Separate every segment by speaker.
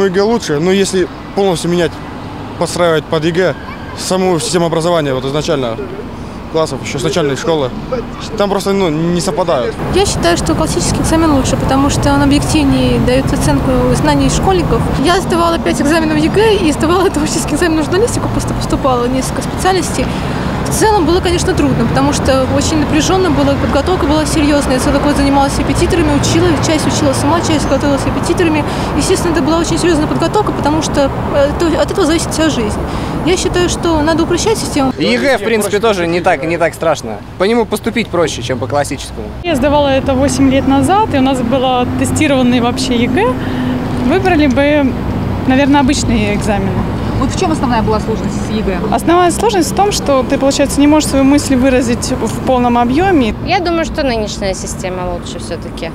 Speaker 1: по-моему, ЕГЭ лучше, но если полностью менять, подстраивать под ЕГЭ саму систему образования, вот изначально классов, еще с начальной школы, там просто не совпадают.
Speaker 2: Я считаю, что классический экзамен лучше, потому что он объективнее дает оценку знаний школьников. Я сдавала 5 экзаменов ЕГЭ и сдавала творческий экзамен на журналистику, просто поступала в несколько специальностей. В целом было, конечно, трудно, потому что очень напряженно было, подготовка была серьезная. Я целый год занималась репетиторами, часть учила сама, часть готовилась репетиторами. Естественно, это была очень серьезная подготовка, потому что от этого зависит вся жизнь. Я считаю, что надо упрощать систему.
Speaker 3: ЕГЭ, в принципе, тоже не так страшно. По нему поступить проще, чем по классическому.
Speaker 4: Я сдавала это 8 лет назад, и у нас было тестированный вообще ЕГЭ. Выбрали бы, наверное, обычные экзамены.
Speaker 5: Вот в чем основная была сложность с ЕГЭ?
Speaker 4: Основная сложность в том, что ты, получается, не можешь свою мысль выразить в полном объеме.
Speaker 6: Я думаю, что нынешняя система лучше все-таки.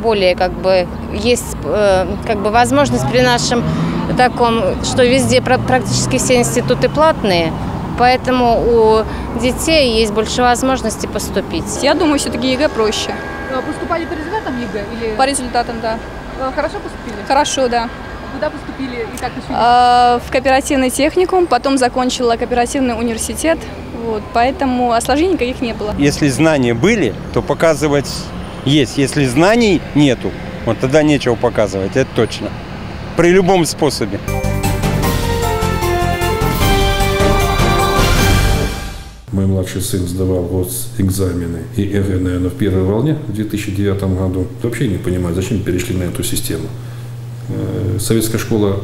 Speaker 6: Более есть возможность при нашем таком, что везде практически все институты платные, поэтому у детей есть больше возможностей поступить.
Speaker 7: Я думаю, все-таки ЕГЭ проще.
Speaker 5: Поступали по результатам ЕГЭ? Или...
Speaker 7: По результатам, да.
Speaker 5: Хорошо поступили?
Speaker 7: Хорошо, да.
Speaker 5: Куда поступили и как учились?
Speaker 7: В кооперативный техникум, потом закончила кооперативный университет, поэтому осложнений никаких не было.
Speaker 8: Если знания были, то показывать есть. Если знаний нету, вот тогда нечего показывать, это точно. При любом способе.
Speaker 9: Мой младший сын сдавал госэкзамены и ЕГЭ, наверное, в первой волне в 2009 году. Вообще не понимаю, зачем перешли на эту систему. Советская школа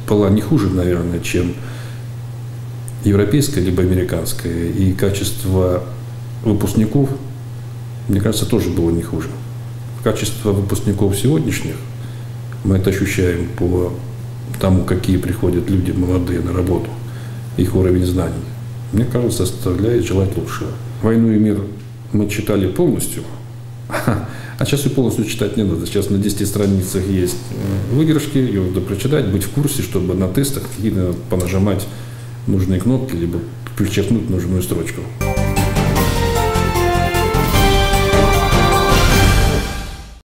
Speaker 9: была не хуже, наверное, чем европейская либо американская. И качество выпускников, мне кажется, тоже было не хуже. Качество выпускников сегодняшних, мы это ощущаем по тому, какие приходят люди молодые на работу, их уровень знаний, мне кажется, оставляет желать лучшего. «Войну и мир» мы читали полностью, а сейчас ее полностью читать не надо. Сейчас на 10 страницах есть выдержки, ее надо прочитать, быть в курсе, чтобы на тестах какие-то понажимать нужные кнопки, либо перечеркнуть нужную строчку.